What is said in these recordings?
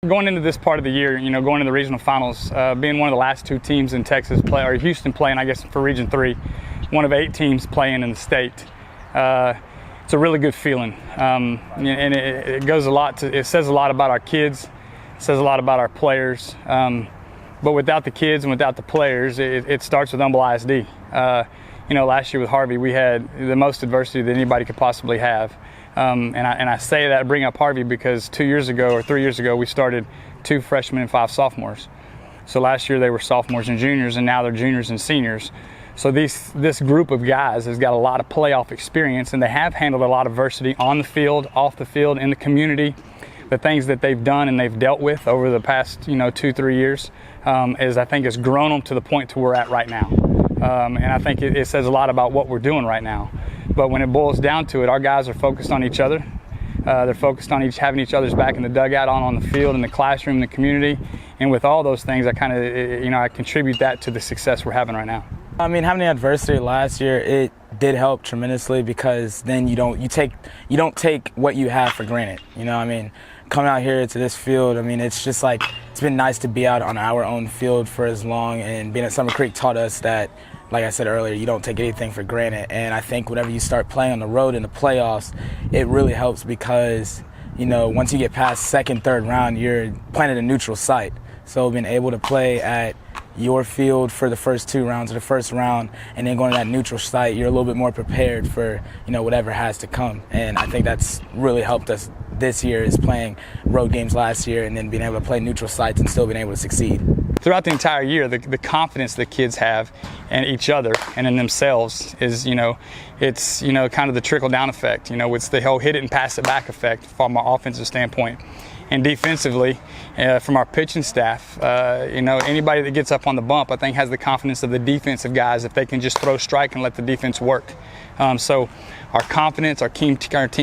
Going into this part of the year, going to the regional finals, being one of the last two teams in Texas or Houston playing, I guess, for Region 3, one of 8 teams playing in the state. It's a really good feeling, and it goes a lot it says a lot about our kids, it says a lot about our players, but without the kids and without the players, it starts with Humble ISD. Last year with Harvey, we had the most adversity that anybody could possibly have. And I say that, bring up Harvey, because 2 years ago or 3 years ago, we started 2 freshmen and 5 sophomores. So last year they were sophomores and juniors, and now they're juniors and seniors. So this group of guys has got a lot of playoff experience, and they have handled a lot of adversity on the field, off the field, in the community. The things that they've done and they've dealt with over the past 2-3 years I think has grown them to the point to where we're at right now. And I think it says a lot about what we're doing right now. But when it boils down to it, our guys are focused on each other. They're focused on having each other's back in the dugout, on the field, in the classroom, in the community. And with all those things, I I contribute that to the success we're having right now. I mean, having the adversity last year, it did help tremendously, because then you don't take what you have for granted. Coming out here to this field, it's just like, it's been nice to be out on our own field for as long, and being at Summer Creek taught us that, like I said earlier, you don't take anything for granted. And I think whenever you start playing on the road in the playoffs, it really helps, because, once you get past second, third round, you're playing at a neutral site. So being able to play at your field for the first 2 rounds, or the first round, and then going to that neutral site, you're a little bit more prepared for, whatever has to come. And I think that's really helped us this year, is playing road games last year and then being able to play neutral sites and still being able to succeed. Throughout the entire year, the confidence the kids have in each other and in themselves is, it's, kind of the trickle-down effect. It's the whole hit it and pass it back effect from our offensive standpoint. And defensively, from our pitching staff, anybody that gets up on the bump, I think, has the confidence of the defensive guys if they can just throw strike and let the defense work. So our confidence, our team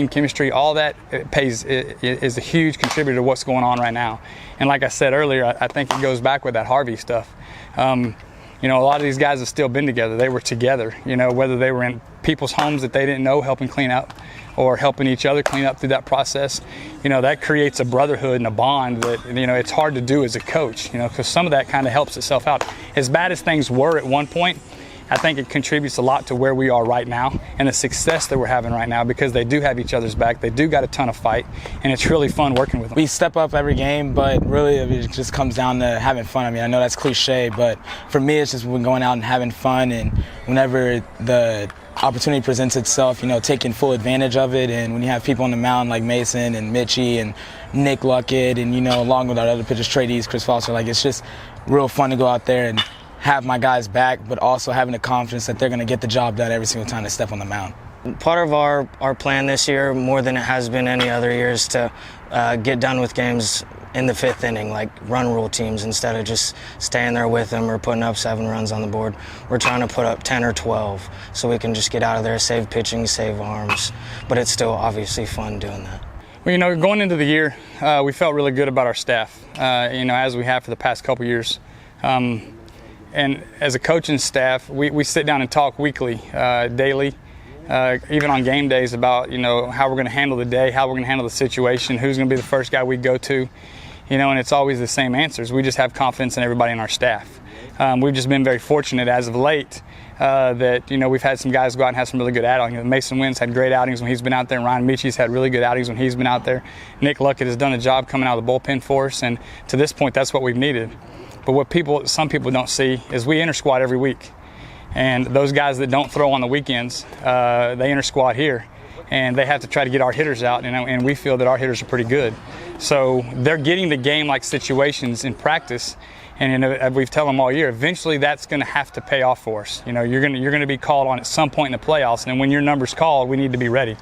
chemistry, all that is a huge contributor to what's going on right now. And like I said earlier, I think it goes back with that Harvey stuff. A lot of these guys have still been together. They were together, whether they were in people's homes that they didn't know, helping clean up, or helping each other clean up through that process. That creates a brotherhood and a bond that, it's hard to do as a coach, because some of that kind of helps itself out. As bad as things were at one point, I think it contributes a lot to where we are right now and the success that we're having right now, because they do have each other's back. They do got a ton of fight, and it's really fun working with them. We step up every game, but really it just comes down to having fun. I know that's cliche, but for me, it's just going out and having fun, and whenever the opportunity presents itself, taking full advantage of it. And when you have people on the mound like Mason and Mitchie and Nick Luckett, and along with our other pitchers, Trey Dees, Chris Foster, it's just real fun to go out there and have my guys back, but also having the confidence that they're going to get the job done every single time they step on the mound. Part of our plan this year, more than it has been any other years, to get done with games in the 5th inning, like run rule teams, instead of just staying there with them or putting up 7 runs on the board. We're trying to put up 10 or 12 so we can just get out of there, save pitching, save arms, but it's still obviously fun doing that. Well, going into the year, we felt really good about our staff, as we have for the past couple years. And as a coaching staff, we sit down and talk weekly, daily, even on game days, about, how we're going to handle the day, how we're going to handle the situation, who's going to be the first guy we go to, and it's always the same answers. We just have confidence in everybody in our staff. We've just been very fortunate as of late that, we've had some guys go out and have some really good outings. Mason Wynn's had great outings when he's been out there, and Ryan Michie's had really good outings when he's been out there. Nick Luckett has done a job coming out of the bullpen for us, and to this point, that's what we've needed. But what some people don't see is we inter-squad every week. And those guys that don't throw on the weekends, they inter-squad here. And they have to try to get our hitters out, and we feel that our hitters are pretty good. So they're getting the game-like situations in practice. And we've told them all year, eventually that's going to have to pay off for us. You're going to be called on at some point in the playoffs. And when your number's called, we need to be ready.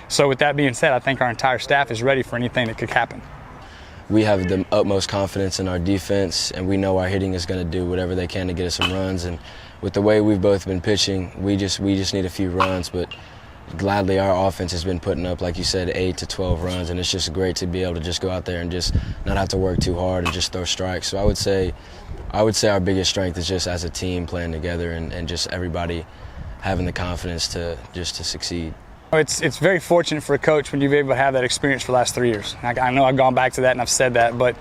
So with that being said, I think our entire staff is ready for anything that could happen. We have the utmost confidence in our defense, and we know our hitting is going to do whatever they can to get us some runs. And with the way we've both been pitching, we just need a few runs. But gladly, our offense has been putting up, like you said, 8 to 12 runs, and it's just great to be able to just go out there and just not have to work too hard and just throw strikes. So I would say our biggest strength is just as a team playing together, and just everybody having the confidence to succeed. It's very fortunate for a coach when you've been able to have that experience for the last 3 years. I know I've gone back to that and I've said that, but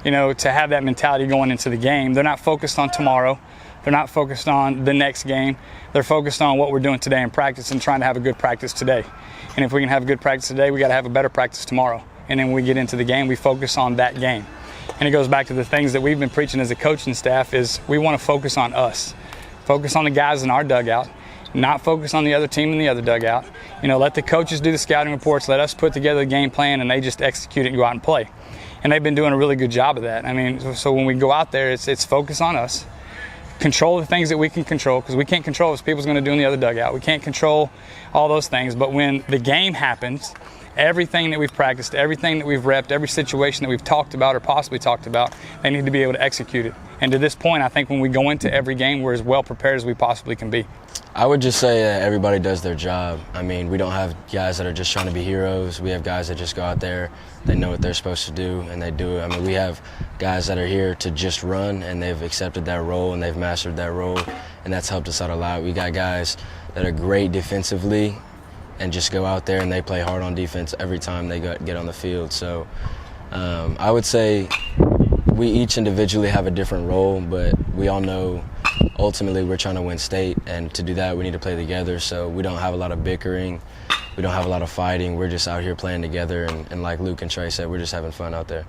to have that mentality going into the game, they're not focused on tomorrow. They're not focused on the next game. They're focused on what we're doing today in practice and trying to have a good practice today. And if we can have a good practice today, we got to have a better practice tomorrow. And then when we get into the game, we focus on that game. And it goes back to the things that we've been preaching as a coaching staff is we want to focus on us. Focus on the guys in our dugout, not focus on the other team in the other dugout. Let the coaches do the scouting reports, let us put together the game plan, and they just execute it and go out and play. And they've been doing a really good job of that. So when we go out there, it's focus on us. Control the things that we can control, because we can't control what people's going to do in the other dugout. We can't control all those things. But when the game happens, everything that we've practiced, everything that we've repped, every situation that we've talked about or possibly talked about, they need to be able to execute it. And to this point, I think when we go into every game, we're as well prepared as we possibly can be. I would just say that everybody does their job. We don't have guys that are just trying to be heroes. We have guys that just go out there, they know what they're supposed to do, and they do it. We have guys that are here to just run, and they've accepted that role, and they've mastered that role, and that's helped us out a lot. We got guys that are great defensively and just go out there and they play hard on defense every time they get on the field. So I would say we each individually have a different role, but we all know ultimately we're trying to win state, and to do that we need to play together. So we don't have a lot of bickering, we don't have a lot of fighting. We're just out here playing together, and like Luke and Trey said, we're just having fun out there.